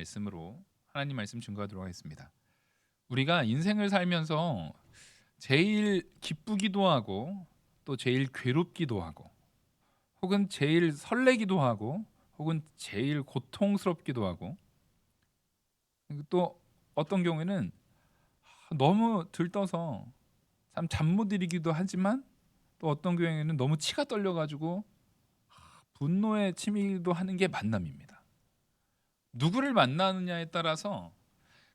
말씀으로 하나님 말씀 증거하도록 하겠습니다. 우리가 인생을 살면서 제일 기쁘기도 하고 또 제일 괴롭기도 하고 혹은 제일 설레기도 하고 혹은 제일 고통스럽기도 하고 또 어떤 경우에는 너무 들떠서 참 잠 못 이루기도 하지만 또 어떤 경우에는 너무 치가 떨려 가지고 분노에 치밀기도 하는 게 만남입니다. 누구를 만나느냐에 따라서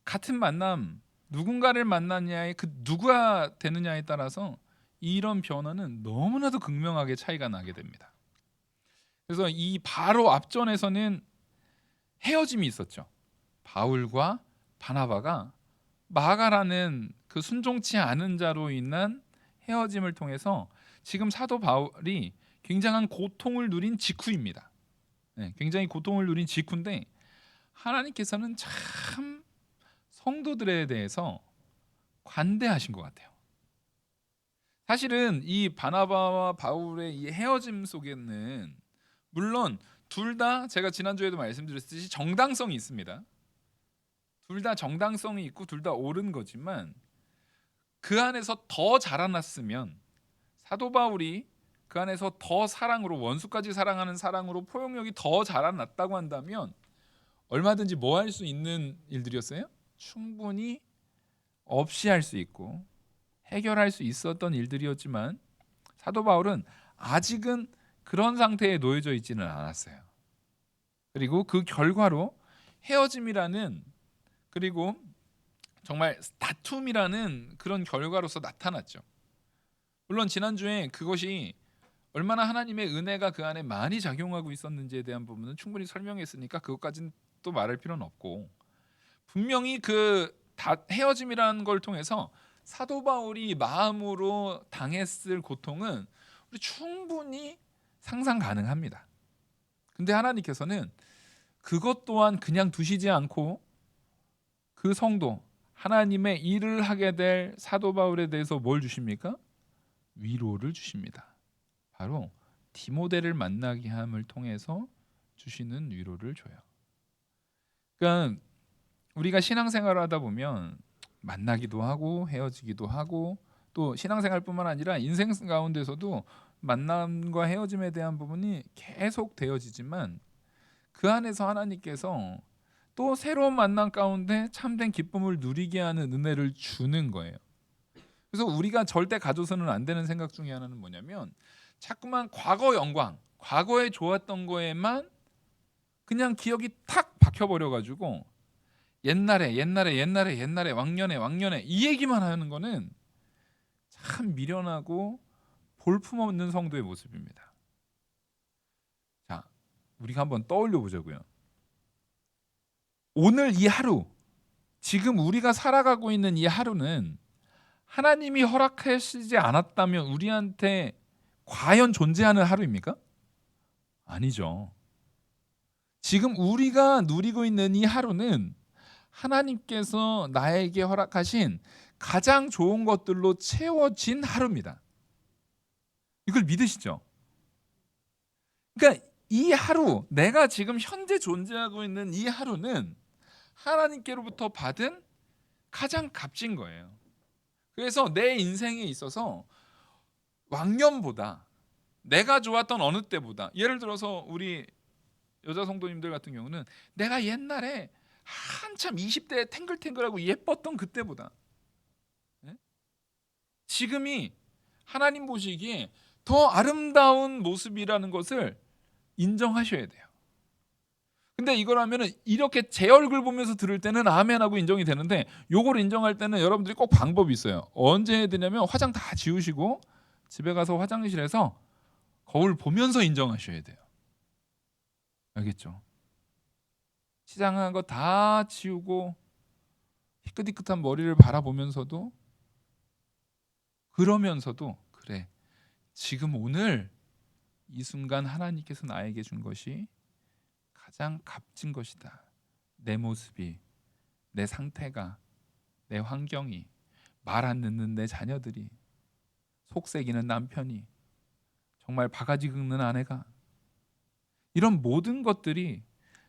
같은 만남, 누군가를 만나느냐에 그 누가 되느냐에 따라서 이런 변화는 너무나도 극명하게 차이가 나게 됩니다. 그래서 이 바로 앞전에서는 헤어짐이 있었죠. 바울과 바나바가 마가라는 그 순종치 않은 자로 인한 헤어짐을 통해서 지금 사도 바울이 굉장한 고통을 누린 직후입니다. 굉장히 고통을 누린 직후인데 하나님께서는 참 성도들에 대해서 관대하신 것 같아요. 사실은 이 바나바와 바울의 이 헤어짐 속에는 물론 둘 다 제가 지난주에도 말씀드렸듯이 정당성이 있습니다. 둘 다 정당성이 있고 둘 다 옳은 거지만 그 안에서 더 자라났으면 사도 바울이 그 안에서 더 사랑으로 원수까지 사랑하는 사랑으로 포용력이 더 자라났다고 한다면 얼마든지 뭐 할 수 있는 일들이었어요? 충분히 없이 할 수 있고 해결할 수 있었던 일들이었지만 사도 바울은 아직은 그런 상태에 놓여져 있지는 않았어요. 그리고 그 결과로 헤어짐이라는 그리고 정말 다툼이라는 그런 결과로서 나타났죠. 물론 지난주에 그것이 얼마나 하나님의 은혜가 그 안에 많이 작용하고 있었는지에 대한 부분은 충분히 설명했으니까 그것까지는 또 말할 필요는 없고 분명히 그 헤어짐이라는 걸 통해서 사도 바울이 마음으로 당했을 고통은 우리 충분히 상상 가능합니다. 근데 하나님께서는 그것 또한 그냥 두시지 않고 그 성도 하나님의 일을 하게 될 사도 바울에 대해서 뭘 주십니까? 위로를 주십니다. 바로 디모데를 만나게 함을 통해서 주시는 위로를 줘요. 그러니까 우리가 신앙생활을 하다 보면 만나기도 하고 헤어지기도 하고 또 신앙생활뿐만 아니라 인생 가운데서도 만남과 헤어짐에 대한 부분이 계속 되어지지만 그 안에서 하나님께서 또 새로운 만남 가운데 참된 기쁨을 누리게 하는 은혜를 주는 거예요. 그래서 우리가 절대 가져서는 안 되는 생각 중에 하나는 뭐냐면 자꾸만 과거 영광, 과거에 좋았던 거에만 그냥 기억이 탁 박혀버려 가지고 옛날에 왕년에 이 얘기만 하는 거는 참 미련하고 볼품없는 성도의 모습입니다. 자, 우리가 한번 떠올려 보자고요. 오늘 이 하루, 지금 우리가 살아가고 있는 이 하루는 하나님이 허락하시지 않았다면 우리한테 과연 존재하는 하루입니까? 아니죠. 지금 우리가 누리고 있는 이 하루는 하나님께서 나에게 허락하신 가장 좋은 것들로 채워진 하루입니다. 이걸 믿으시죠? 그러니까 이 하루, 내가 지금 현재 존재하고 있는 이 하루는 하나님께로부터 받은 가장 값진 거예요. 그래서 내 인생에 있어서 왕년보다 내가 좋았던 어느 때보다 예를 들어서 우리 여자 성도님들 같은 경우는 내가 옛날에 한참 20대에 탱글탱글하고 예뻤던 그때보다 지금이 하나님 보시기에 더 아름다운 모습이라는 것을 인정하셔야 돼요. 근데 이걸 하면은 이렇게 제 얼굴 보면서 들을 때는 아멘하고 인정이 되는데 요걸 인정할 때는 여러분들이 꼭 방법이 있어요. 언제 해야 되냐면 화장 다 지우시고 집에 가서 화장실에서 거울 보면서 인정하셔야 돼요. 알겠죠? 치장한 거 다 지우고 희끗희끗한 머리를 바라보면서도 그러면서도 그래 지금 오늘 이 순간 하나님께서 나에게 준 것이 가장 값진 것이다. 내 모습이, 내 상태가, 내 환경이, 말 안 듣는 내 자녀들이, 속색이는 남편이, 정말 바가지 긁는 아내가 이런 모든 것들이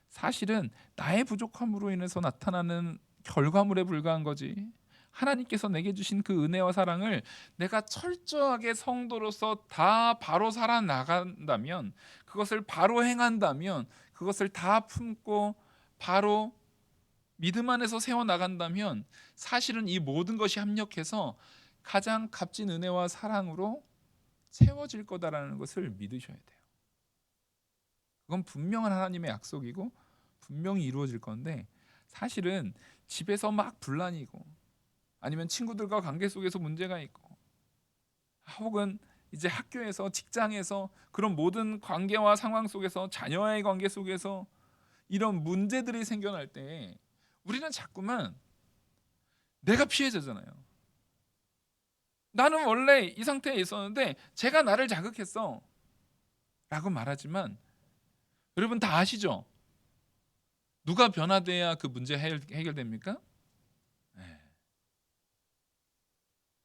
사실은 나의 부족함으로 인해서 나타나는 결과물에 불과한 거지. 하나님께서 내게 주신 그 은혜와 사랑을 내가 철저하게 성도로서 다 바로 살아나간다면, 그것을 바로 행한다면, 그것을 다 품고 바로 믿음 안에서 세워나간다면 사실은 이 모든 것이 합력해서 가장 값진 은혜와 사랑으로 채워질 거다라는 것을 믿으셔야 돼요. 그건 분명한 하나님의 약속이고 분명히 이루어질 건데, 사실은 집에서 막 분란이고 아니면 친구들과 관계 속에서 문제가 있고 혹은 이제 학교에서 직장에서 그런 모든 관계와 상황 속에서 자녀와의 관계 속에서 이런 문제들이 생겨날 때 우리는 자꾸만 내가 피해자잖아요. 나는 원래 이 상태에 있었는데 제가 나를 자극했어 라고 말하지만, 여러분 다 아시죠? 누가 변화돼야 그 문제 해결됩니까? 네.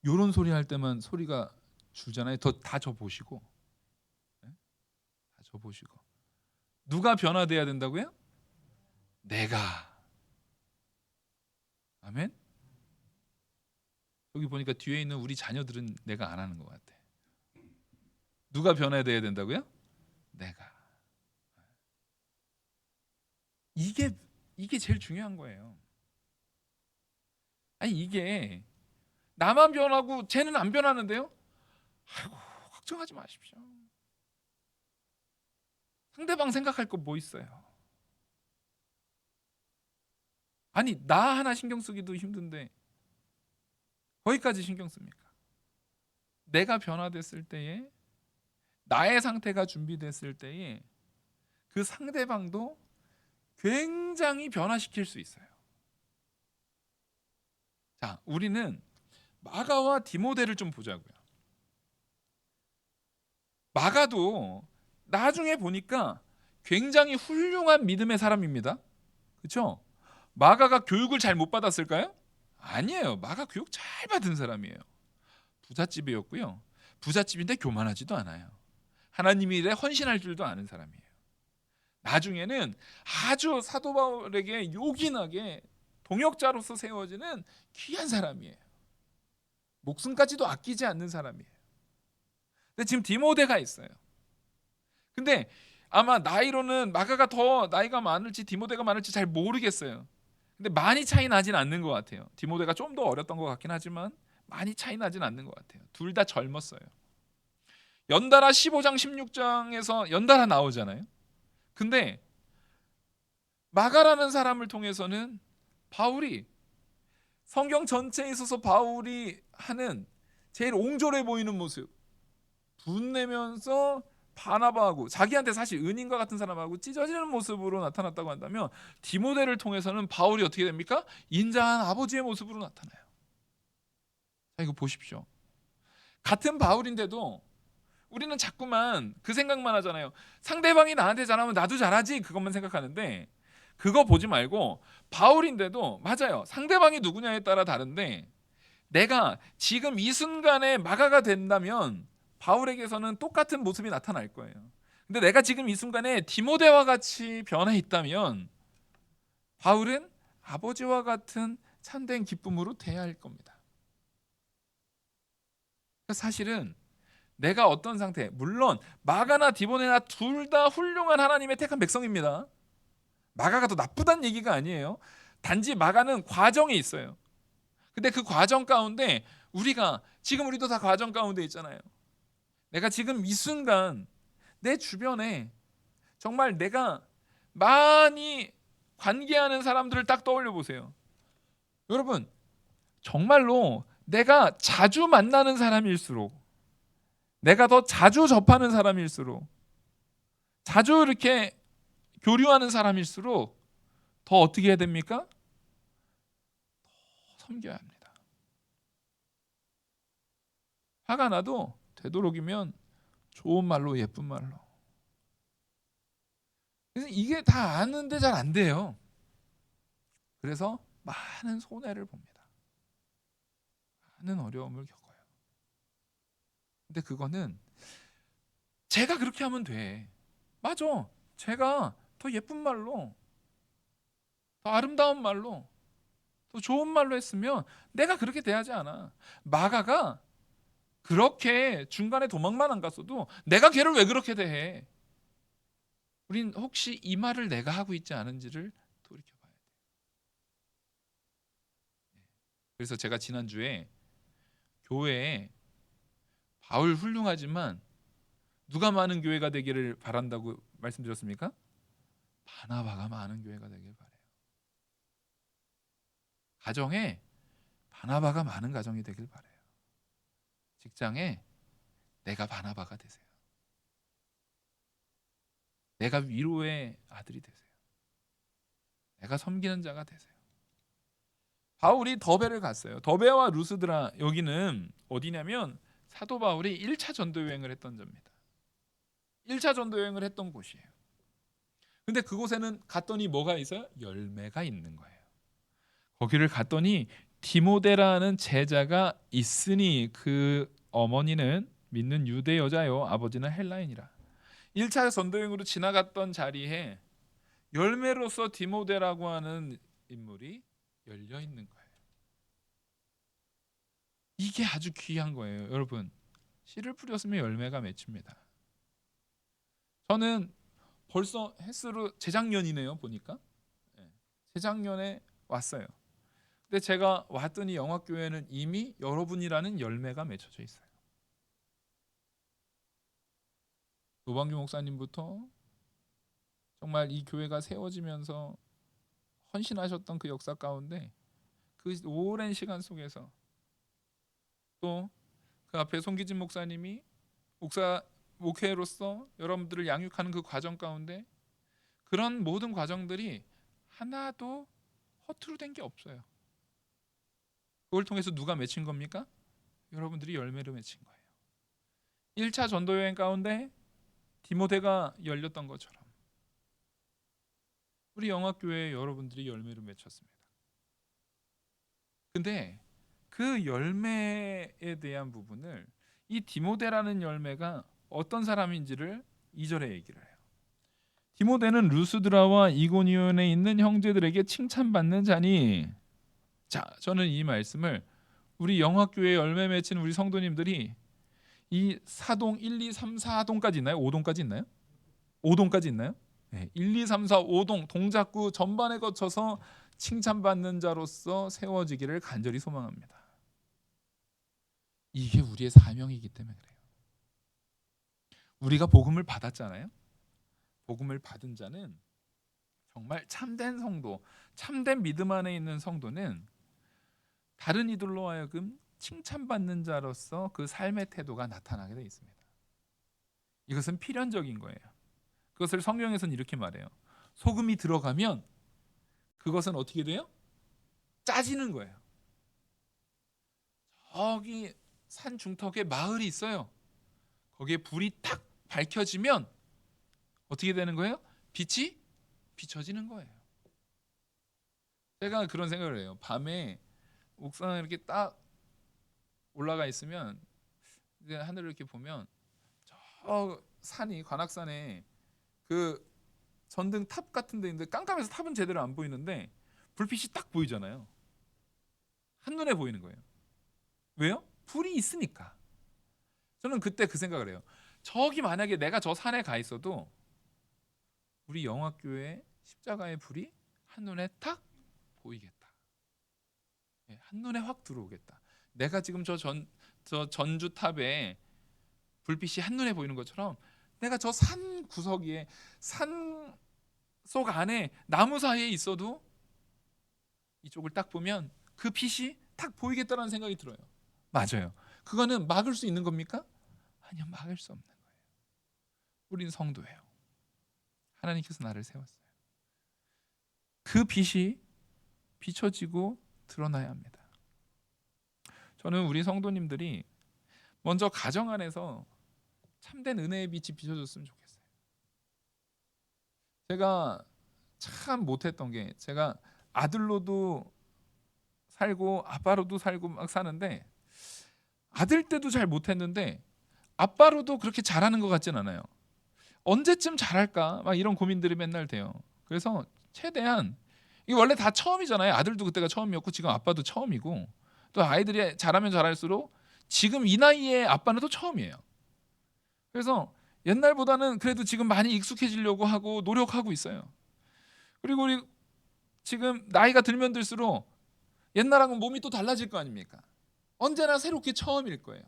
요런 소리 할 때만 소리가 줄잖아요. 다 저 보시고, 네? 다 저 보시고. 누가 변화돼야 된다고요? 내가. 아멘. 여기 보니까 뒤에 있는 우리 자녀들은 내가 안 하는 것 같아. 누가 변화돼야 된다고요? 내가. 이게 제일 중요한 거예요. 아니 이게 나만 변하고 쟤는 안 변하는데요? 아이고, 걱정하지 마십시오. 상대방 생각할 거 뭐 있어요? 아니 나 하나 신경 쓰기도 힘든데 거기까지 신경 씁니까? 내가 변화됐을 때에, 나의 상태가 준비됐을 때에 그 상대방도 굉장히 변화시킬 수 있어요. 자, 우리는 마가와 디모데를 좀 보자고요. 마가도 나중에 보니까 굉장히 훌륭한 믿음의 사람입니다. 그렇죠? 마가가 교육을 잘 못 받았을까요? 아니에요. 마가 교육 잘 받은 사람이에요. 부잣집이었고요. 부잣집인데 교만하지도 않아요. 하나님 일에 헌신할 줄도 아는 사람이에요. 나중에는 아주 사도 바울에게 요긴하게 동역자로서 세워지는 귀한 사람이에요. 목숨까지도 아끼지 않는 사람이에요. 근데 지금 디모데가 있어요. 근데 아마 나이로는 마가가 더 나이가 많을지 디모데가 많을지 잘 모르겠어요. 근데 많이 차이 나진 않는 것 같아요. 디모데가 좀 더 어렸던 것 같긴 하지만 많이 차이 나진 않는 것 같아요. 둘 다 젊었어요. 연달아 15장 16장에서 연달아 나오잖아요. 근데 마가라는 사람을 통해서는 바울이, 성경 전체에 있어서 바울이 하는 제일 옹졸해 보이는 모습, 분내면서 바나바하고 자기한테 사실 은인과 같은 사람하고 찢어지는 모습으로 나타났다고 한다면, 디모데를 통해서는 바울이 어떻게 됩니까? 인자한 아버지의 모습으로 나타나요. 자, 이거 보십시오. 같은 바울인데도 우리는 자꾸만 그 생각만 하잖아요. 상대방이 나한테 잘하면 나도 잘하지, 그것만 생각하는데 그거 보지 말고, 바울인데도 맞아요. 상대방이 누구냐에 따라 다른데 내가 지금 이 순간에 마가가 된다면 바울에게서는 똑같은 모습이 나타날 거예요. 근데 내가 지금 이 순간에 디모데와 같이 변해 있다면 바울은 아버지와 같은 참된 기쁨으로 대할 겁니다. 사실은 내가 어떤 상태, 물론 마가나 디모데나 둘 다 훌륭한 하나님의 택한 백성입니다. 마가가 더 나쁘다는 얘기가 아니에요. 단지 마가는 과정이 있어요. 근데 그 과정 가운데 우리도 다 과정 가운데 있잖아요. 내가 지금 이 순간 내 주변에 정말 내가 많이 관계하는 사람들을 딱 떠올려 보세요. 여러분, 정말로 내가 자주 만나는 사람일수록, 내가 더 자주 접하는 사람일수록, 자주 이렇게 교류하는 사람일수록 더 어떻게 해야 됩니까? 더 섬겨야 합니다. 화가 나도 되도록이면 좋은 말로, 예쁜 말로. 그래서 이게 다 아는데 잘 안 돼요. 그래서 많은 손해를 봅니다. 많은 어려움을 겪어요. 근데 그거는 제가 그렇게 하면 돼. 맞아. 제가 더 예쁜 말로, 더 아름다운 말로, 더 좋은 말로 했으면 내가 그렇게 대하지 않아. 마가가 그렇게 중간에 도망만 안 갔어도 내가 걔를 왜 그렇게 대해? 우린 혹시 이 말을 내가 하고 있지 않은지를 돌이켜봐야 돼. 그래서 제가 지난주에 교회에 바울 훌륭하지만 누가 많은 교회가 되기를 바란다고 말씀드렸습니까? 바나바가 많은 교회가 되길 바래요. 가정에 바나바가 많은 가정이 되길 바래요. 직장에 내가 바나바가 되세요. 내가 위로의 아들이 되세요. 내가 섬기는 자가 되세요. 바울이 더베를 갔어요. 더베와 루스드라, 여기는 어디냐면 사도 바울이 1차 전도 여행을 했던 데입니다. 1차 전도 여행을 했던 곳이에요. 근데 그곳에는 갔더니 뭐가 있어요? 열매가 있는 거예요. 거기를 갔더니 디모데라는 제자가 있으니 그 어머니는 믿는 유대 여자요 아버지는 헬라인이라. 1차 전도여행으로 지나갔던 자리에 열매로서 디모데라고 하는 인물이 열려 있는 거예요. 이게 아주 귀한 거예요. 여러분, 씨를 뿌렸으면 열매가 맺힙니다. 저는 벌써 햇수로 재작년이네요. 보니까 재작년에 왔어요. 근데 제가 왔더니 영화교회는 이미 여러분이라는 열매가 맺혀져 있어요. 노방규 목사님부터 정말 이 교회가 세워지면서 헌신하셨던 그 역사 가운데 그 오랜 시간 속에서 또 그 앞에 송기진 목사님이 목회로서 여러분들을 양육하는 그 과정 가운데 그런 모든 과정들이 하나도 허투루 된 게 없어요. 그걸 통해서 누가 맺힌 겁니까? 여러분들이 열매를 맺힌 거예요. 1차 전도 여행 가운데 디모데가 열렸던 것처럼 우리 영화교회 여러분들이 열매를 맺혔습니다. 근데 그 열매에 대한 부분을 이 디모데라는 열매가 어떤 사람인지를 2절에 얘기를 해요. 디모데는 루스드라와 이고니온에 있는 형제들에게 칭찬받는 자니. 자, 저는 이 말씀을 우리 영화교회 열매 맺힌 우리 성도님들이 이 4동 1, 2, 3, 4동까지 있나요? 5동까지 있나요? 5동까지 있나요? 네, 1, 2, 3, 4, 5동 동작구 전반에 거쳐서 칭찬받는 자로서 세워지기를 간절히 소망합니다. 이게 우리의 사명이기 때문에 그래요. 우리가 복음을 받았잖아요. 복음을 받은 자는 정말 참된 성도, 참된 믿음 안에 있는 성도는 다른 이들로 하여금 칭찬받는 자로서 그 삶의 태도가 나타나게 되어 있습니다. 이것은 필연적인 거예요. 그것을 성경에서는 이렇게 말해요. 소금이 들어가면 그것은 어떻게 돼요? 짜지는 거예요. 저기 산 중턱에 마을이 있어요. 거기에 불이 탁 밝혀지면 어떻게 되는 거예요? 빛이 비춰지는 거예요. 제가 그런 생각을 해요. 밤에 옥상에 이렇게 딱 올라가 있으면 이제 하늘을 이렇게 보면 저 산이 관악산에 그 전등 탑 같은 데 있는데 깜깜해서 탑은 제대로 안 보이는데 불빛이 딱 보이잖아요. 한눈에 보이는 거예요. 왜요? 불이 있으니까. 저는 그때 그 생각을 해요. 저기 만약에 내가 저 산에 가 있어도 우리 영화교회 십자가의 불이 한눈에 탁 보이겠다. 한눈에 확 들어오겠다. 내가 지금 저 전주탑에 불빛이 한눈에 보이는 것처럼 내가 저 산 구석에 산 속 안에 나무 사이에 있어도 이쪽을 딱 보면 그 빛이 탁 보이겠다라는 생각이 들어요. 맞아요. 그거는 막을 수 있는 겁니까? 아니요, 막을 수 없는 거예요. 우린 성도예요. 하나님께서 나를 세웠어요. 그 빛이 비춰지고 드러나야 합니다. 저는 우리 성도님들이 먼저 가정 안에서 참된 은혜의 빛이 비춰졌으면 좋겠어요. 제가 참 못했던 게 제가 아들로도 살고 아빠로도 살고 막 사는데 아들 때도 잘 못했는데 아빠로도 그렇게 잘하는 것 같진 않아요. 언제쯤 잘할까? 막 이런 고민들이 맨날 돼요. 그래서 최대한 이게 원래 다 처음이잖아요. 아들도 그때가 처음이었고 지금 아빠도 처음이고, 또 아이들이 자라면 자랄수록 지금 이 나이에 아빠는 또 처음이에요. 그래서 옛날보다는 그래도 지금 많이 익숙해지려고 하고 노력하고 있어요. 그리고 우리 지금 나이가 들면 들수록 옛날하고 몸이 또 달라질 거 아닙니까? 언제나 새롭게 처음일 거예요.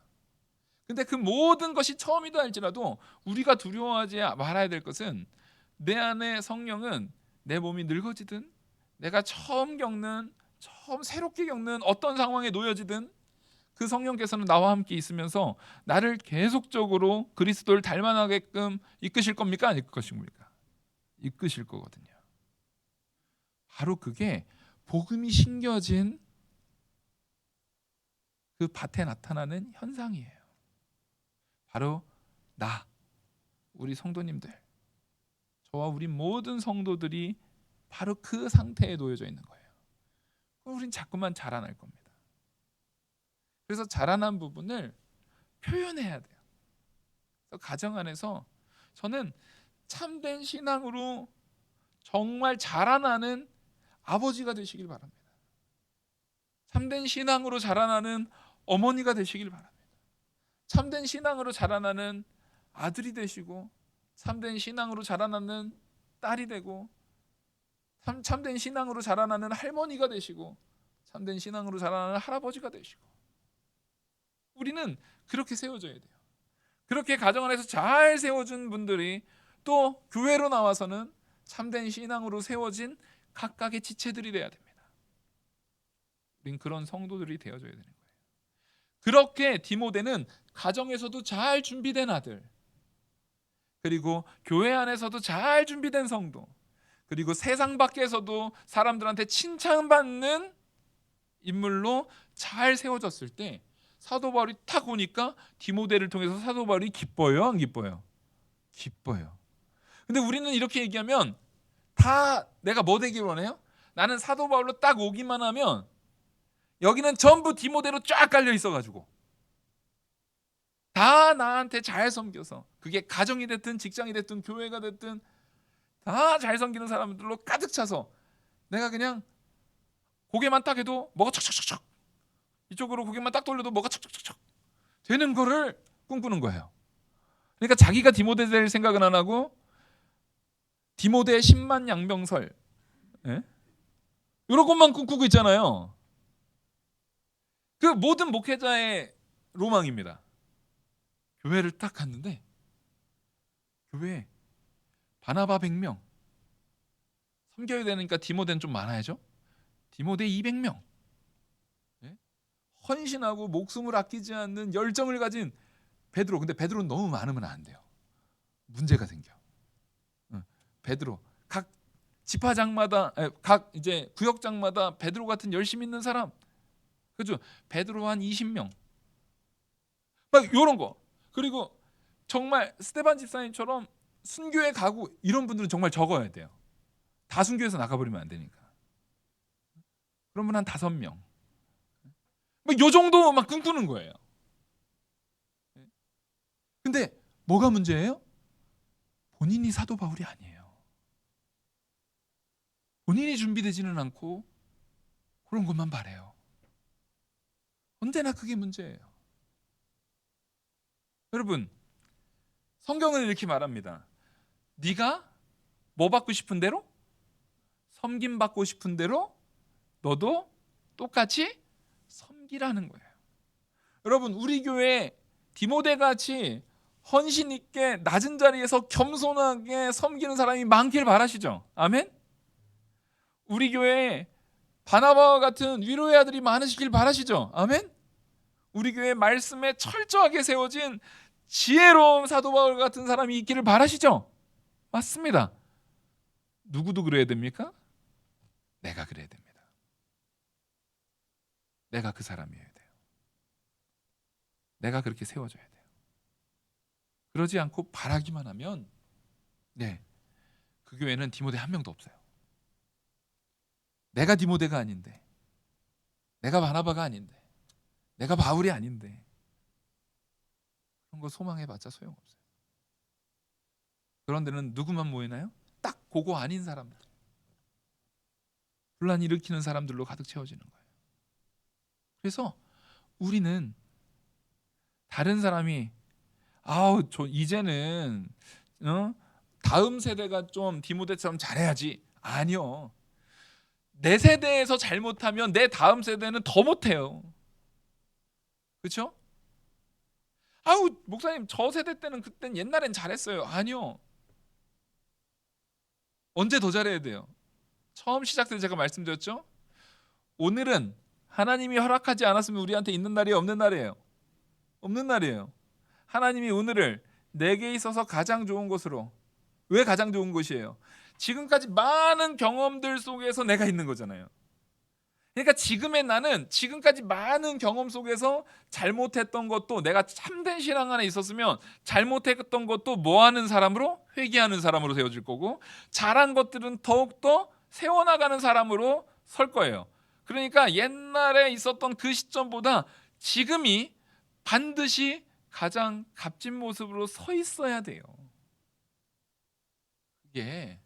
근데 그 모든 것이 처음이다 할지라도 우리가 두려워하지 말아야 될 것은, 내 안에 성령은 내 몸이 늙어지든 내가 처음 새롭게 겪는 어떤 상황에 놓여지든 그 성령께서는 나와 함께 있으면서 나를 계속적으로 그리스도를 닮아가게끔 이끄실 겁니까? 아닐 것입니까? 이끄실 거거든요. 바로 그게 복음이 심겨진 그 밭에 나타나는 현상이에요. 바로 우리 성도님들, 저와 우리 모든 성도들이 바로 그 상태에 놓여져 있는 거예요. 그럼 우린 자꾸만 자라날 겁니다. 그래서 자라난 부분을 표현해야 돼요. 그래서 가정 안에서 저는 참된 신앙으로 정말 자라나는 아버지가 되시길 바랍니다. 참된 신앙으로 자라나는 어머니가 되시길 바랍니다. 참된 신앙으로 자라나는 아들이 되시고, 참된 신앙으로 자라나는 딸이 되고, 참된 신앙으로 자라나는 할머니가 되시고, 참된 신앙으로 자라나는 할아버지가 되시고, 우리는 그렇게 세워져야 돼요. 그렇게 가정 안에서 잘 세워준 분들이 또 교회로 나와서는 참된 신앙으로 세워진 각각의 지체들이 돼야 됩니다. 우린 그런 성도들이 되어줘야 되는 거예요. 그렇게 디모데는 가정에서도 잘 준비된 아들, 그리고 교회 안에서도 잘 준비된 성도, 그리고 세상 밖에서도 사람들한테 칭찬받는 인물로 잘 세워졌을 때, 사도 바울이 딱 오니까 디모데를 통해서 사도 바울이 기뻐요, 안 기뻐요? 기뻐요. 근데 우리는 이렇게 얘기하면 다 내가 뭐 되길 원해요? 나는 사도 바울로 딱 오기만 하면 여기는 전부 디모데로 쫙 깔려 있어가지고 다 나한테 잘 섬겨서, 그게 가정이 됐든 직장이 됐든 교회가 됐든 다 잘 섬기는 사람들로 가득 차서 내가 그냥 고개만 딱 해도 뭐가 척척척척, 이쪽으로 고개만 딱 돌려도 뭐가 척척척척 되는 거를 꿈꾸는 거예요. 그러니까 자기가 디모데 될 생각은 안 하고 디모데의 10만 양병설, 예? 이런 것만 꿈꾸고 있잖아요. 그 모든 목회자의 로망입니다. 교회를 딱 갔는데 교회에 바나바 100명, 섬겨야 되니까 디모데는 좀 많아야죠. 디모데 200명, 예? 헌신하고 목숨을 아끼지 않는 열정을 가진 베드로. 근데 베드로는 너무 많으면 안 돼요. 문제가 생겨. 베드로, 각 지파장마다, 각 이제 구역장마다 베드로 같은 열심 있는 사람, 그죠? 베드로 한 20명, 막 이런 거. 그리고 정말 스데반 집사님처럼 순교에 가고 이런 분들은 정말 적어야 돼요. 다 순교해서 나가버리면 안 되니까. 그러면 한 5명. 막 요 정도 막 꿈꾸는 거예요. 근데 뭐가 문제예요? 본인이 사도 바울이 아니에요. 본인이 준비되지는 않고 그런 것만 바래요. 언제나 그게 문제예요. 여러분, 성경은 이렇게 말합니다. 네가 뭐 받고 싶은 대로, 섬김 받고 싶은 대로 너도 똑같이 섬기라는 거예요. 여러분, 우리 교회 디모데 같이 헌신 있게 낮은 자리에서 겸손하게 섬기는 사람이 많길 바라시죠? 아멘? 우리 교회에 바나바와 같은 위로의 아들이 많으시길 바라시죠? 아멘? 우리 교회 말씀에 철저하게 세워진 지혜로운 사도 바울 같은 사람이 있기를 바라시죠? 맞습니다. 누구도 그래야 됩니까? 내가 그래야 됩니다. 내가 그 사람이어야 돼요. 내가 그렇게 세워져야 돼요. 그러지 않고 바라기만 하면, 그 교회는 디모데 한 명도 없어요. 내가 디모데가 아닌데, 내가 바나바가 아닌데, 내가 바울이 아닌데, 그런 거 소망해봤자 소용없어요. 그런 데는 누구만 모이나요? 딱 그거 아닌 사람들. 혼란 일으키는 사람들로 가득 채워지는 거예요. 그래서 우리는 다른 사람이 아우 저 이제는 다음 세대가 좀 디모데처럼 잘해야지. 아니요. 내 세대에서 잘못하면 내 다음 세대는 더 못해요. 그렇죠? 아우 목사님 저 세대 때는 그땐 옛날엔 잘했어요. 아니요. 언제 더 잘해야 돼요? 처음 시작 때 제가 말씀드렸죠? 오늘은 하나님이 허락하지 않았으면 우리한테 있는 날이 없는 날이에요. 없는 날이에요. 하나님이 오늘을 내게 있어서 가장 좋은 것으로, 왜 가장 좋은 것이에요? 지금까지 많은 경험들 속에서 내가 있는 거잖아요. 그러니까 지금의 나는 지금까지 많은 경험 속에서 잘못했던 것도, 내가 참된 신앙 안에 있었으면 잘못했던 것도 뭐하는 사람으로? 회개하는 사람으로 세워질 거고, 잘한 것들은 더욱더 세워나가는 사람으로 설 거예요. 그러니까 옛날에 있었던 그 시점보다 지금이 반드시 가장 값진 모습으로 서 있어야 돼요. 그게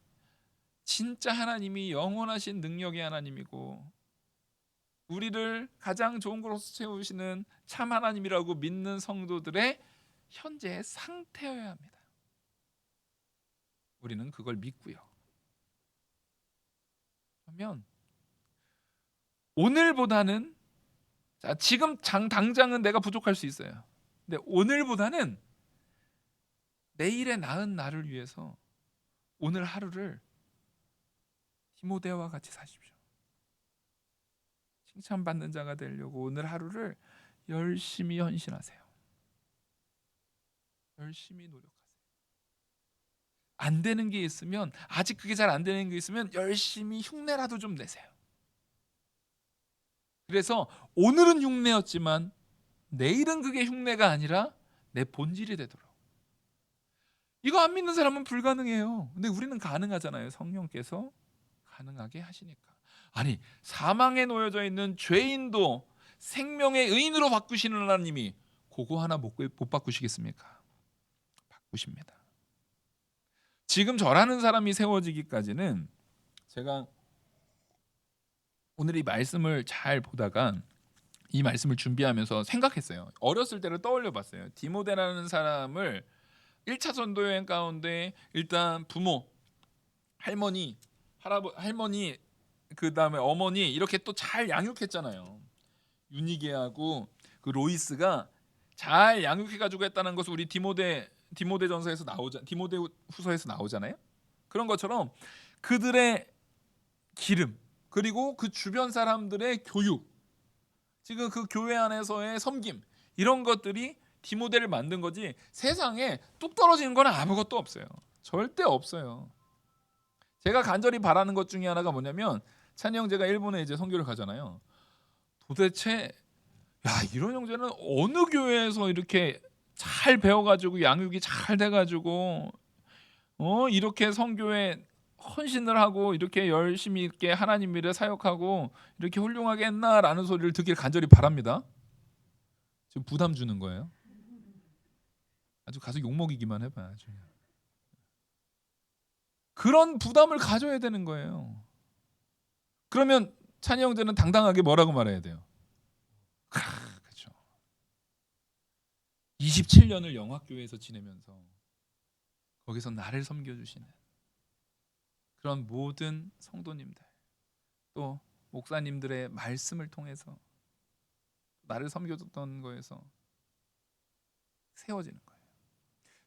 진짜 하나님이 영원하신 능력의 하나님이고 우리를 가장 좋은 곳으로 세우시는 참 하나님이라고 믿는 성도들의 현재의 상태여야 합니다. 우리는 그걸 믿고요. 그러면 오늘보다는, 자, 지금 당장은 내가 부족할 수 있어요. 근데 오늘보다는 내일의 나은 나를 위해서 오늘 하루를 디모데와 같이 사십시오. 칭찬받는 자가 되려고 오늘 하루를 열심히 헌신하세요. 열심히 노력하세요. 안 되는 게 있으면, 아직 그게 잘 안 되는 게 있으면 열심히 흉내라도 좀 내세요. 그래서 오늘은 흉내였지만 내일은 그게 흉내가 아니라 내 본질이 되도록. 이거 안 믿는 사람은 불가능해요. 근데 우리는 가능하잖아요. 성령께서 가능하게 하시니까. 아니, 사망에 놓여져 있는 죄인도 생명의 의인으로 바꾸시는 하나님이 그거 하나 못 바꾸시겠습니까? 바꾸십니다. 지금 저라는 사람이 세워지기까지는, 제가 오늘 이 말씀을 잘 보다가 이 말씀을 준비하면서 생각했어요. 어렸을 때를 떠올려 봤어요. 디모데라는 사람을 1차 전도 여행 가운데 일단 부모, 할머니, 할머니, 그다음에 어머니 이렇게 또 잘 양육했잖아요. 유니게하고 그 로이스가 잘 양육해 가지고 했다는 것을 우리 디모데전서에서 디모데후서에서 나오잖아요. 그런 것처럼 그들의 기름, 그리고 그 주변 사람들의 교육, 지금 그 교회 안에서의 섬김, 이런 것들이 디모데를 만든 거지, 세상에 뚝 떨어지는 건 아무것도 없어요. 절대 없어요. 제가 간절히 바라는 것 중에 하나가 뭐냐면, 찬이 형제가 일본에 이제 선교를 가잖아요. 도대체 이런 형제는 어느 교회에서 이렇게 잘 배워가지고 양육이 잘 돼가지고 이렇게 선교에 헌신을 하고 이렇게 열심히 있게 하나님 일에 사역하고 이렇게 훌륭하게 했나라는 소리를 듣길 간절히 바랍니다. 지금 부담 주는 거예요. 아주 가서 욕먹이기만 해봐요. 그런 부담을 가져야 되는 거예요. 그러면 찬이 형제는 당당하게 뭐라고 말해야 돼요? 그렇죠. 27년을 영학교회에서 지내면서 거기서 나를 섬겨주시는 그런 모든 성도님들, 또 목사님들의 말씀을 통해서 나를 섬겨줬던 거에서 세워지는 거예요.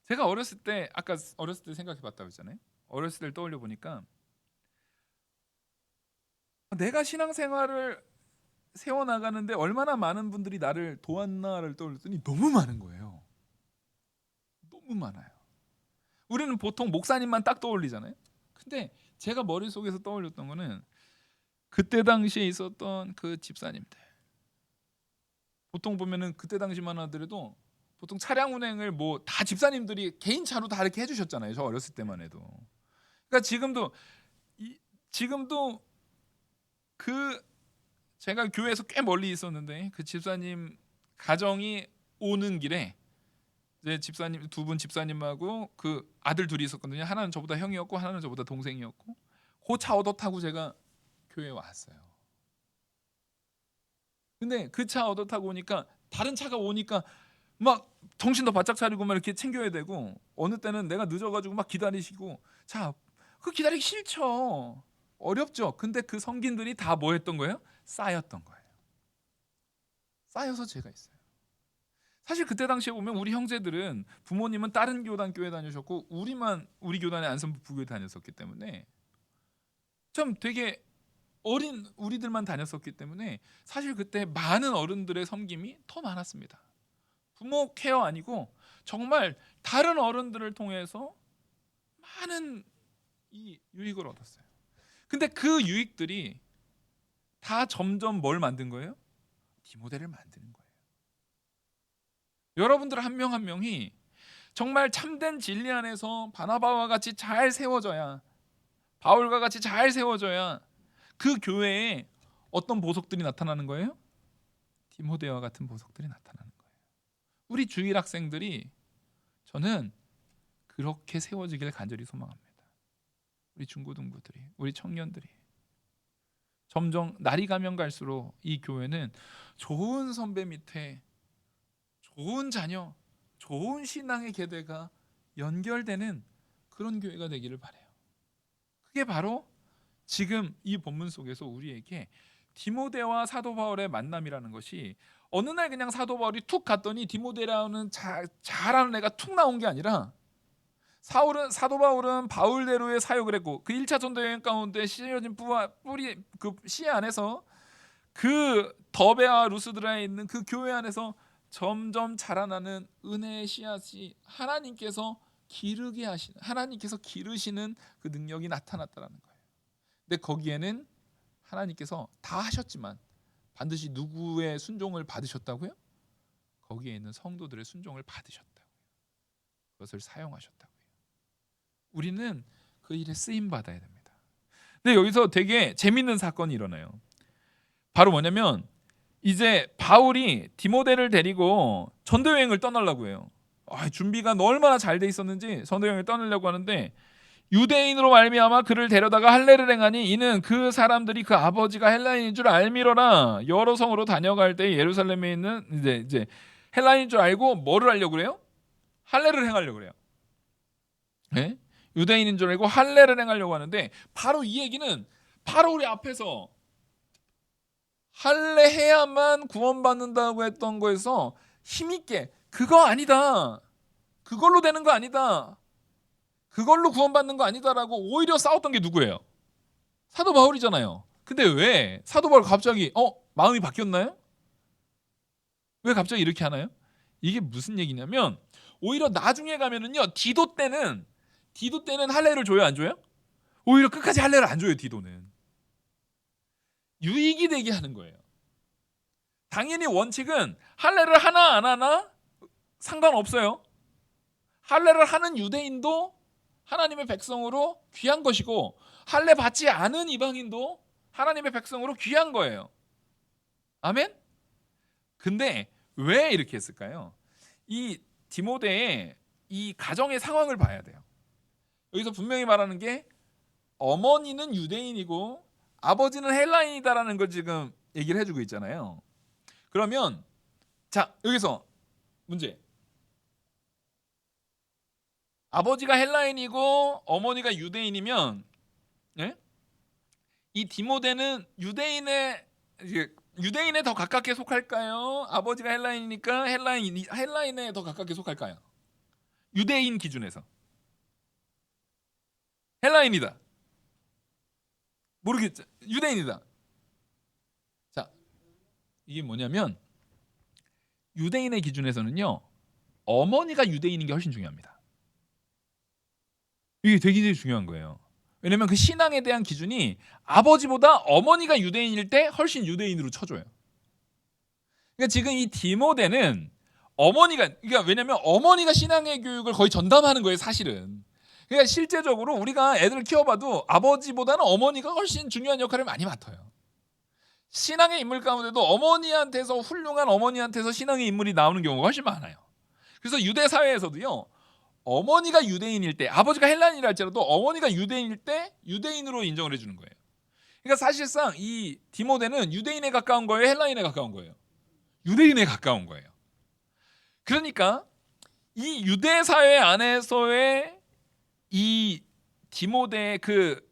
제가 어렸을 때, 아까 어렸을 때 생각해봤다고 했잖아요. 어렸을 때를 떠올려 보니까 내가 신앙생활을 세워나가는데 얼마나 많은 분들이 나를 도왔나를 떠올렸더니 너무 많은 거예요. 너무 많아요. 우리는 보통 목사님만 딱 떠올리잖아요. 근데 제가 머릿속에서 떠올렸던 거는 그때 당시에 있었던 그 집사님들. 보통 보면은 그때 당시만 하더라도 보통 차량 운행을 뭐 다 집사님들이 개인 차로 다 이렇게 해주셨잖아요. 저 어렸을 때만 해도. 그러니까 지금도 그 제가 교회에서 꽤 멀리 있었는데 그 집사님 가정이 오는 길에 이제 집사님 두 분 집사님하고 그 아들 둘이 있었거든요. 하나는 저보다 형이었고 하나는 저보다 동생이었고 그 차 얻어 타고 제가 교회에 왔어요. 근데 그 차 얻어 타고 오니까 다른 차가 오니까 막 정신도 바짝 차리고 막 이렇게 챙겨야 되고, 어느 때는 내가 늦어가지고 막 기다리시고, 자, 그 기다리기 싫죠. 어렵죠. 근데 그 성gin들이 다 뭐 했던 거예요? 쌓였던 거예요. 쌓여서 죄가 있어요. 사실 그때 당시에 보면 우리 형제들은, 부모님은 다른 교단 교회 다니셨고 우리만 우리 교단에 안선부 부교회 다녔었기 때문에, 좀 되게 어린 우리들만 다녔었기 때문에 사실 그때 많은 어른들의 섬김이 더 많았습니다. 부모 케어 아니고 정말 다른 어른들을 통해서 많은 이 유익을 얻었어요. 근데 그 유익들이 다 점점 뭘 만든 거예요? 디모데를 만드는 거예요. 여러분들 한 명 한 명이 정말 참된 진리 안에서 바나바와 같이 잘 세워져야, 바울과 같이 잘 세워져야 그 교회에 어떤 보석들이 나타나는 거예요? 디모데와 같은 보석들이 나타나는 거예요. 우리 주일 학생들이, 저는 그렇게 세워지길 간절히 소망합니다. 우리 중고등부들이, 우리 청년들이 점점 날이 가면 갈수록 이 교회는 좋은 선배 밑에 좋은 자녀, 좋은 신앙의 계대가 연결되는 그런 교회가 되기를 바라요. 그게 바로 지금 이 본문 속에서 우리에게 디모데와 사도 바울의 만남이라는 것이, 어느 날 그냥 사도 바울이 툭 갔더니 디모데라는 잘하는 애가 툭 나온 게 아니라, 사도 바울은 바울대로의 사역을 했고, 그 1차 전도 여행 가운데 씌어진 뿌리 그 씨 안에서, 그 더베와 루스드라에 있는 그 교회 안에서 점점 자라나는 은혜의 씨앗이 하나님께서 기르게 하시는, 하나님께서 기르시는 그 능력이 나타났다라는 거예요. 근데 거기에는 하나님께서 다 하셨지만 반드시 누구의 순종을 받으셨다고요? 거기에 있는 성도들의 순종을 받으셨다고요. 그것을 사용하셨다고요. 우리는 그 일에 쓰임 받아야 됩니다. 근데 여기서 되게 재밌는 사건이 일어나요. 바로 뭐냐면, 이제 바울이 디모데를 데리고 전도 여행을 떠나려고 해요. 준비가 얼마나 잘 돼 있었는지 전도 여행을 떠나려고 하는데, 유대인으로 말미암아 그를 데려다가 할례를 행하니 이는 그 사람들이 그 아버지가 헬라인인 줄 알미러라. 여러 성으로 다녀갈 때 예루살렘에 있는 이제 헬라인인 줄 알고 뭐를 하려고 그래요? 할례를 행하려고 그래요. 네? 유대인인 줄 알고 할례를 행하려고 하는데, 바로 이 얘기는 바로 우리 앞에서 할례해야만 구원받는다고 했던 거에서 힘있게, 그거 아니다, 그걸로 되는 거 아니다, 그걸로 구원받는 거 아니다라고 오히려 싸웠던 게 누구예요? 사도 바울이잖아요. 근데 왜 사도 바울 갑자기 마음이 바뀌었나요? 왜 갑자기 이렇게 하나요? 이게 무슨 얘기냐면, 오히려 나중에 가면은요, 디도 때는 할례를 줘요, 안 줘요? 오히려 끝까지 할례를 안 줘요. 디도는 유익이 되게 하는 거예요. 당연히 원칙은 할례를 하나 안 하나 상관없어요. 할례를 하는 유대인도 하나님의 백성으로 귀한 것이고, 할례 받지 않은 이방인도 하나님의 백성으로 귀한 거예요. 아멘? 근데 왜 이렇게 했을까요? 이 디모데의 이 가정의 상황을 봐야 돼요. 여기서 분명히 말하는 게, 어머니는 유대인이고 아버지는 헬라인이다라는 걸 지금 얘기를 해주고 있잖아요. 그러면 자, 여기서 문제, 아버지가 헬라인이고 어머니가 유대인이면, 예? 이 디모데는 유대인에 더 가깝게 속할까요? 아버지가 헬라인이니까 헬라인에 더 가깝게 속할까요? 유대인 기준에서 헬라인이다, 모르겠죠. 유대인이다. 자, 이게 뭐냐면, 유대인의 기준에서는요, 어머니가 유대인인 게 훨씬 중요합니다. 이게 되게 중요한 거예요. 왜냐면 그 신앙에 대한 기준이 아버지보다 어머니가 유대인일 때 훨씬 유대인으로 쳐줘요. 그러니까 지금 이 디모데는 그러니까 왜냐면 어머니가 신앙의 교육을 거의 전담하는 거예요, 사실은. 그러니까 실제적으로 우리가 애들을 키워봐도 아버지보다는 어머니가 훨씬 중요한 역할을 많이 맡아요. 신앙의 인물 가운데도 어머니한테서, 훌륭한 어머니한테서 신앙의 인물이 나오는 경우가 훨씬 많아요. 그래서 유대 사회에서도요, 어머니가 유대인일 때, 아버지가 헬라인이라 할지라도 어머니가 유대인일 때 유대인으로 인정을 해주는 거예요. 그러니까 사실상 이 디모데는 유대인에 가까운 거예요, 헬라인에 가까운 거예요? 유대인에 가까운 거예요. 그러니까 이 유대 사회 안에서의 이 디모데의 그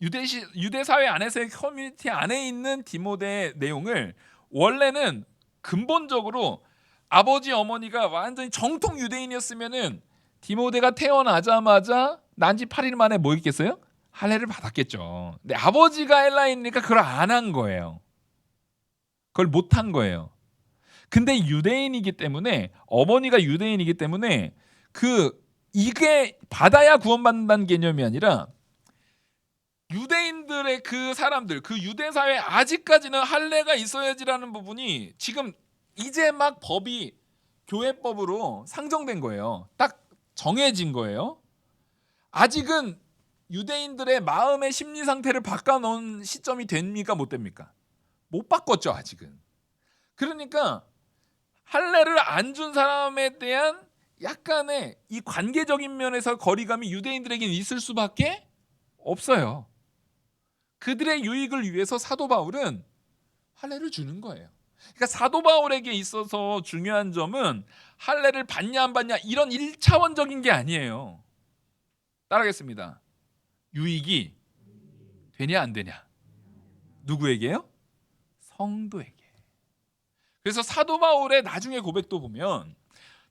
유대 사회 안에서의 커뮤니티 안에 있는 디모데의 내용을 원래는 근본적으로 아버지 어머니가 완전히 정통 유대인이었으면은 디모데가 태어나자마자 난지 8일 만에 뭐 있겠어요? 할례를 받았겠죠. 근데 아버지가 헬라인이니까 그걸 안 한 거예요. 그걸 못 한 거예요. 근데 유대인이기 때문에, 어머니가 유대인이기 때문에 이게 받아야 구원받는다는 개념이 아니라 유대인들의 그 사람들, 그 유대 사회에 아직까지는 할례가 있어야지라는 부분이 지금 이제 막 법이 교회법으로 상정된 거예요. 딱 정해진 거예요. 아직은 유대인들의 마음의 심리 상태를 바꿔놓은 시점이 됩니까? 못 됩니까? 못 바꿨죠, 아직은. 그러니까 할례를 안 준 사람에 대한 약간의 이 관계적인 면에서 거리감이 유대인들에게는 있을 수밖에 없어요. 그들의 유익을 위해서 사도 바울은 할례를 주는 거예요. 그러니까 사도 바울에게 있어서 중요한 점은 할례를 받냐 안 받냐 이런 1차원적인 게 아니에요. 따라하겠습니다. 유익이 되냐 안 되냐. 누구에게요? 성도에게. 그래서 사도 바울의 나중에 고백도 보면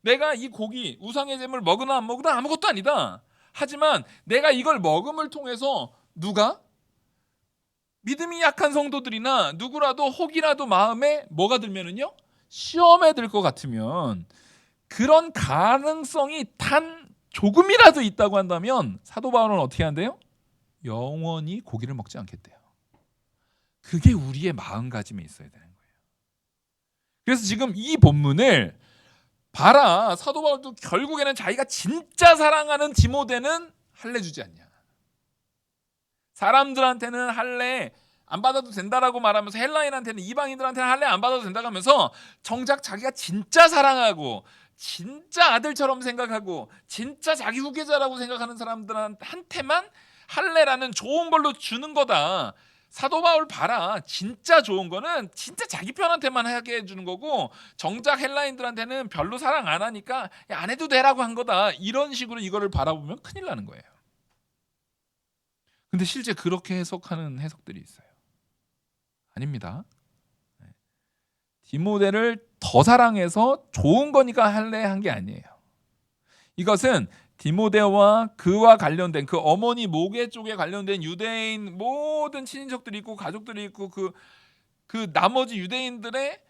내가 이 고기 우상의 제물 먹으나 안 먹으나 아무것도 아니다. 하지만 내가 이걸 먹음을 통해서 누가? 믿음이 약한 성도들이나 누구라도 혹이라도 마음에 뭐가 들면은요? 시험에 들 것 같으면 그런 가능성이 단 조금이라도 있다고 한다면 사도 바울은 어떻게 한대요? 영원히 고기를 먹지 않겠대요. 그게 우리의 마음가짐에 있어야 되는 거예요. 그래서 지금 이 본문을 봐라. 사도 바울도 결국에는 자기가 진짜 사랑하는 디모데는 할례 주지 않냐. 사람들한테는 할례 안 받아도 된다라고 말하면서 헬라인한테는, 이방인들한테는 할례 안 받아도 된다고 하면서 정작 자기가 진짜 사랑하고 진짜 아들처럼 생각하고 진짜 자기 후계자라고 생각하는 사람들한테만 할례라는 좋은 걸로 주는 거다. 사도 바울 봐라. 진짜 좋은 거는 진짜 자기 편한테만 하게 해주는 거고 정작 헬라인들한테는 별로 사랑 안 하니까 안 해도 되라고 한 거다. 이런 식으로 이거를 바라보면 큰일 나는 거예요. 근데 실제 그렇게 해석하는 해석들이 있어요. 아닙니다. 디모데를 더 사랑해서 좋은 거니까 할례한 게 아니에요. 이것은 디모데와 그와 관련된 그 어머니 모계 쪽에 관련된 유대인 모든 친인척들이 있고 가족들이 있고 그 나머지 유대인들의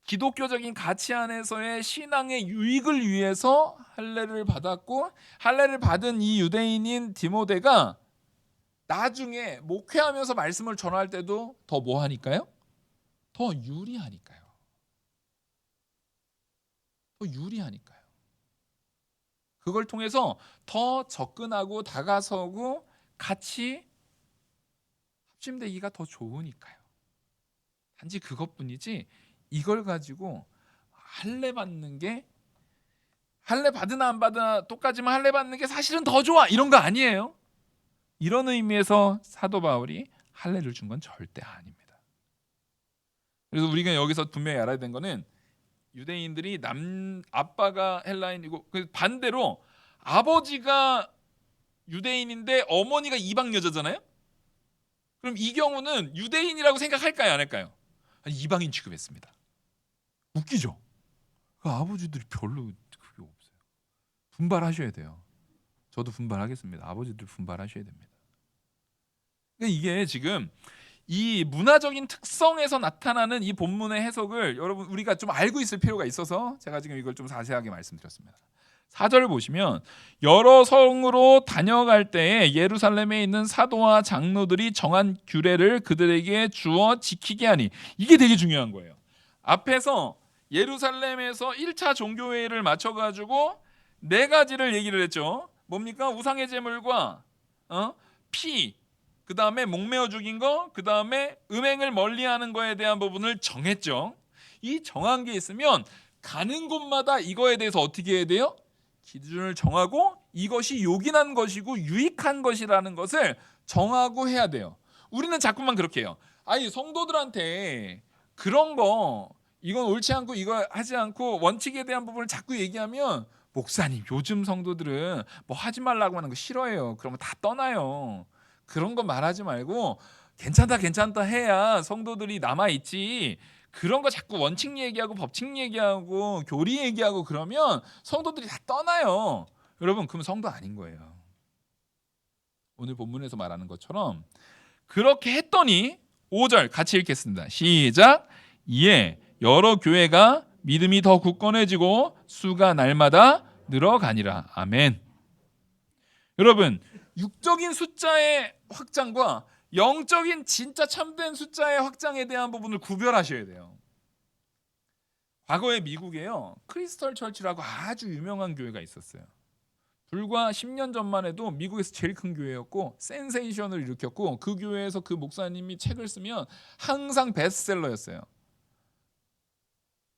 기독교적인 가치 안에서의 신앙의 유익을 위해서 할례를 받았고, 할례를 받은 이 유대인인 디모데가 나중에 목회하면서 말씀을 전할 때도 더 뭐 하니까요? 더 유리하니까요. 더 유리하니까요. 그걸 통해서 더 접근하고 다가서고 같이 합심되기가 더 좋으니까요. 단지 그것뿐이지 이걸 가지고 할례 받는 게, 할례 받으나 안 받으나 똑같지만 할례 받는 게 사실은 더 좋아 이런 거 아니에요. 이런 의미에서 사도 바울이 할례를 준 건 절대 아닙니다. 그래서 우리가 여기서 분명히 알아야 되는 거는 유대인들이 아빠가 헬라인이고 반대로 아버지가 유대인인데 어머니가 이방 여자잖아요. 그럼 이 경우는 유대인이라고 생각할까요, 안 할까요? 아니, 이방인 취급했습니다. 웃기죠? 아버지들이 별로 그게 없어요. 분발하셔야 돼요. 저도 분발하겠습니다. 아버지들 분발하셔야 됩니다. 이게 지금 이 문화적인 특성에서 나타나는 이 본문의 해석을 여러분 우리가 좀 알고 있을 필요가 있어서 제가 지금 이걸 좀 자세하게 말씀드렸습니다. 4절을 보시면 여러 성으로 다녀갈 때에 예루살렘에 있는 사도와 장로들이 정한 규례를 그들에게 주어 지키게 하니, 이게 되게 중요한 거예요. 앞에서 예루살렘에서 1차 종교회의를 마쳐가지고 4가지를 얘기를 했죠. 뭡니까? 우상의 제물과 피, 그 다음에 목매어 죽인 거, 그 다음에 음행을 멀리하는 거에 대한 부분을 정했죠. 이 정한 게 있으면 가는 곳마다 이거에 대해서 어떻게 해야 돼요? 기준을 정하고 이것이 요긴한 것이고 유익한 것이라는 것을 정하고 해야 돼요. 우리는 자꾸만 그렇게 해요. 아니 성도들한테 그런 거 이건 옳지 않고 이거 하지 않고 원칙에 대한 부분을 자꾸 얘기하면 목사님 요즘 성도들은 뭐 하지 말라고 하는 거 싫어해요. 그러면 다 떠나요. 그런 거 말하지 말고 괜찮다 괜찮다 해야 성도들이 남아있지. 그런 거 자꾸 원칙 얘기하고 법칙 얘기하고 교리 얘기하고 그러면 성도들이 다 떠나요. 여러분 그럼 성도 아닌 거예요. 오늘 본문에서 말하는 것처럼 그렇게 했더니 5절 같이 읽겠습니다. 시작. 이에 여러 교회가 믿음이 더 굳건해지고 수가 날마다 늘어가니라. 아멘. 여러분 육적인 숫자의 확장과 영적인 진짜 참된 숫자의 확장에 대한 부분을 구별하셔야 돼요. 과거에 미국에요 크리스털 처치라고 아주 유명한 교회가 있었어요. 불과 10년 전만 해도 미국에서 제일 큰 교회였고 센세이션을 일으켰고 그 교회에서 그 목사님이 책을 쓰면 항상 베스트셀러였어요.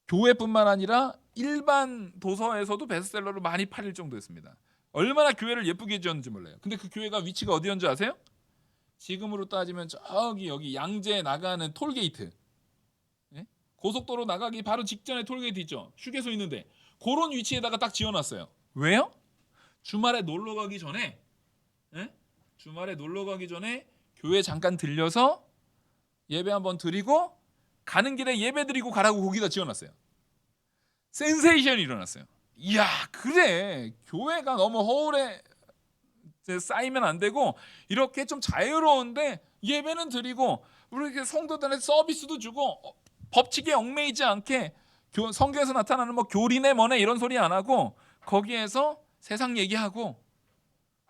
교회뿐만 아니라 일반 도서에서도 베스트셀러로 많이 팔릴 정도였습니다. 얼마나 교회를 예쁘게 지었는지 몰라요. 근데 그 교회가 위치가 어디였는지 아세요? 지금으로 따지면 저기 여기 양재 나가는 톨게이트, 예? 고속도로 나가기 바로 직전에 톨게이트 있죠. 휴게소 있는데 그런 위치에다가 딱 지어놨어요. 왜요? 주말에 놀러 가기 전에, 예? 주말에 놀러 가기 전에 교회 잠깐 들려서 예배 한번 드리고 가는 길에 예배 드리고 가라고 거기다 지어놨어요. 센세이션이 일어났어요. 이야 그래 교회가 너무 허울에 쌓이면 안 되고 이렇게 좀 자유로운데 예배는 드리고 우리 성도들한테 서비스도 주고 법칙에 얽매이지 않게 성경에서 나타나는 뭐 교리네 뭐네 이런 소리 안 하고 거기에서 세상 얘기하고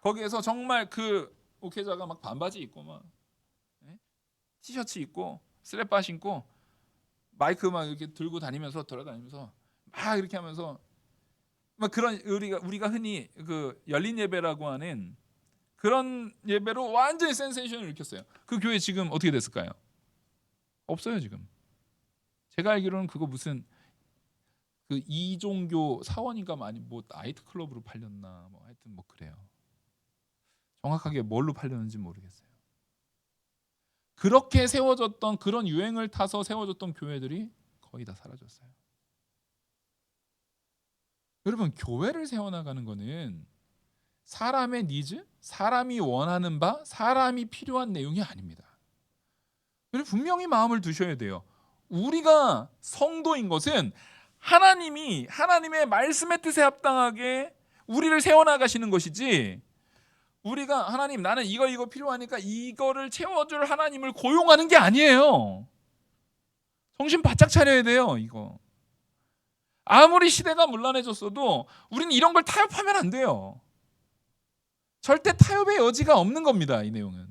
거기에서 정말 그 목회자가 막 반바지 입고 막 티셔츠 입고 슬랙바 신고 마이크 막 이렇게 들고 다니면서 돌아다니면서 막 이렇게 하면서 막 그런 우리가 흔히 그 열린 예배라고 하는 그런 예배로 완전히 센세이션을 일으켰어요. 그 교회 지금 어떻게 됐을까요? 없어요 지금. 제가 알기로는 그거 무슨 그 이종교 사원인가 많이 뭐 나이트클럽으로 팔렸나 뭐 하여튼 뭐 그래요. 정확하게 뭘로 팔렸는지 모르겠어요. 그렇게 세워졌던 그런 유행을 타서 세워졌던 교회들이 거의 다 사라졌어요. 여러분 교회를 세워나가는 거는 사람의 니즈, 사람이 원하는 바, 사람이 필요한 내용이 아닙니다. 여러분 분명히 마음을 두셔야 돼요. 우리가 성도인 것은 하나님이 하나님의 말씀의 뜻에 합당하게 우리를 세워나가시는 것이지 우리가 하나님 나는 이거 필요하니까 이거를 채워줄 하나님을 고용하는 게 아니에요. 정신 바짝 차려야 돼요. 이거 아무리 시대가 문란해졌어도 우리는 이런 걸 타협하면 안 돼요. 절대 타협의 여지가 없는 겁니다. 이 내용은.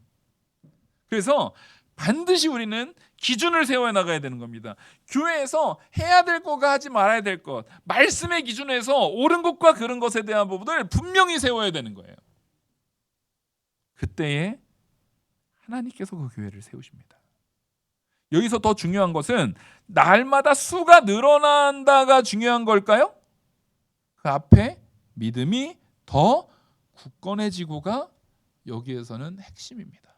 그래서 반드시 우리는 기준을 세워 나가야 되는 겁니다. 교회에서 해야 될 것과 하지 말아야 될 것, 말씀의 기준에서 옳은 것과 그른 것에 대한 부분을 분명히 세워야 되는 거예요. 그때에 하나님께서 그 교회를 세우십니다. 여기서 더 중요한 것은 날마다 수가 늘어난다가 중요한 걸까요? 그 앞에 믿음이 더 굳건해지고가 여기에서는 핵심입니다.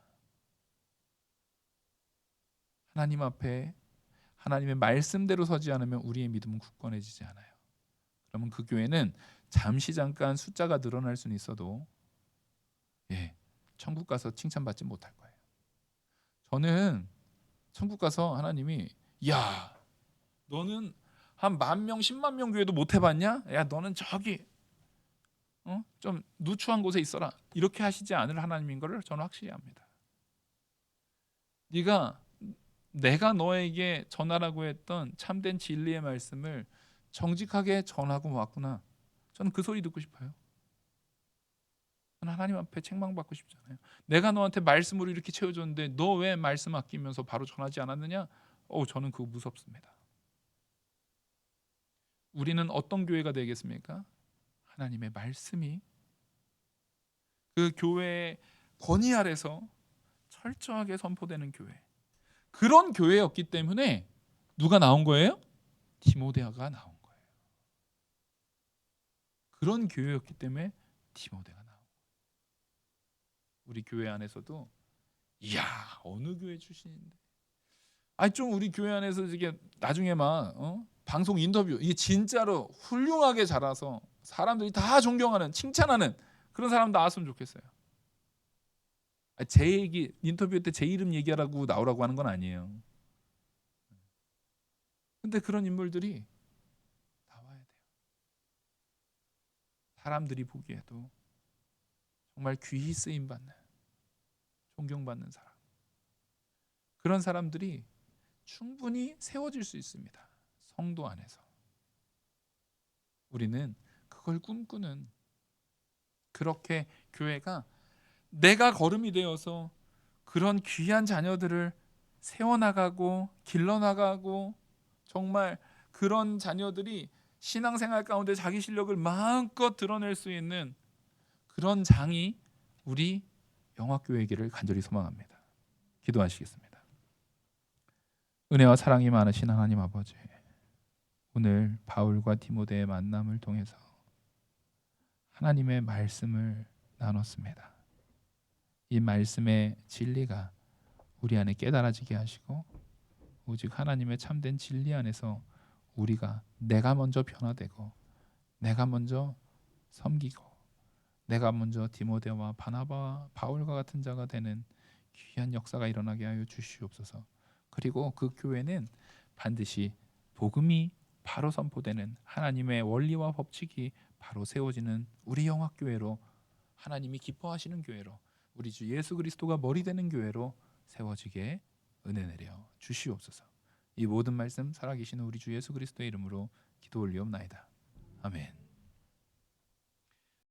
하나님 앞에 하나님의 말씀대로 서지 않으면 우리의 믿음은 굳건해지지 않아요. 그러면 그 교회는 잠시 잠깐 숫자가 늘어날 수는 있어도 천국 가서 칭찬받지 못할 거예요. 저는 천국 가서 하나님이 야 너는 한 10,000명 10만 명 교회도 못 해봤냐? 야 너는 저기 좀 누추한 곳에 있어라 이렇게 하시지 않을 하나님인 것을 저는 확실히 압니다. 내가 너에게 전하라고 했던 참된 진리의 말씀을 정직하게 전하고 왔구나. 저는 그 소리 듣고 싶어요. 저는 하나님 앞에 책망받고 싶잖아요. 내가 너한테 말씀으로 이렇게 채워줬는데 너 왜 말씀 아끼면서 바로 전하지 않았느냐? 저는 그거 무섭습니다. 우리는 어떤 교회가 되겠습니까? 하나님의 말씀이 그 교회의 권위 아래서 철저하게 선포되는 교회. 그런 교회였기 때문에 누가 나온 거예요? 디모데가 나온 거예요. 그런 교회였기 때문에 디모데가 나온 거예요. 우리 교회 안에서도 이야, 어느 교회 출신인데? 아니 좀 우리 교회 안에서 이게 나중에 막 방송 인터뷰 이게 진짜로 훌륭하게 자라서 사람들이 다 존경하는 칭찬하는 그런 사람 나왔으면 좋겠어요. 제 얘기 인터뷰 때 제 이름 얘기하라고 나오라고 하는 건 아니에요. 근데 그런 인물들이 나와야 돼요. 사람들이 보기에도 정말 귀히 쓰임 받는, 존경받는 사람. 그런 사람들이 충분히 세워질 수 있습니다. 성도 안에서. 우리는 그걸 꿈꾸는, 그렇게 교회가 내가 거름이 되어서 그런 귀한 자녀들을 세워나가고 길러나가고, 정말 그런 자녀들이 신앙생활 가운데 자기 실력을 마음껏 드러낼 수 있는 그런 장이 우리 영화교회이기를 간절히 소망합니다. 기도하시겠습니다. 은혜와 사랑이 많으신 하나님 아버지, 오늘 바울과 디모데의 만남을 통해서 하나님의 말씀을 나눴습니다. 이 말씀의 진리가 우리 안에 깨달아지게 하시고, 오직 하나님의 참된 진리 안에서 우리가 내가 먼저 변화되고, 내가 먼저 섬기고, 내가 먼저 디모데와 바나바와 바울과 같은 자가 되는 귀한 역사가 일어나게 하여 주시옵소서. 그리고 그 교회는 반드시 복음이 바로 선포되는, 하나님의 원리와 법칙이 바로 세워지는 우리 영화교회로, 하나님이 기뻐하시는 교회로, 우리 주 예수 그리스도가 머리 되는 교회로 세워지게 은혜 내려 주시옵소서. 이 모든 말씀 살아계시는 우리 주 예수 그리스도의 이름으로 기도 올리옵나이다. 아멘.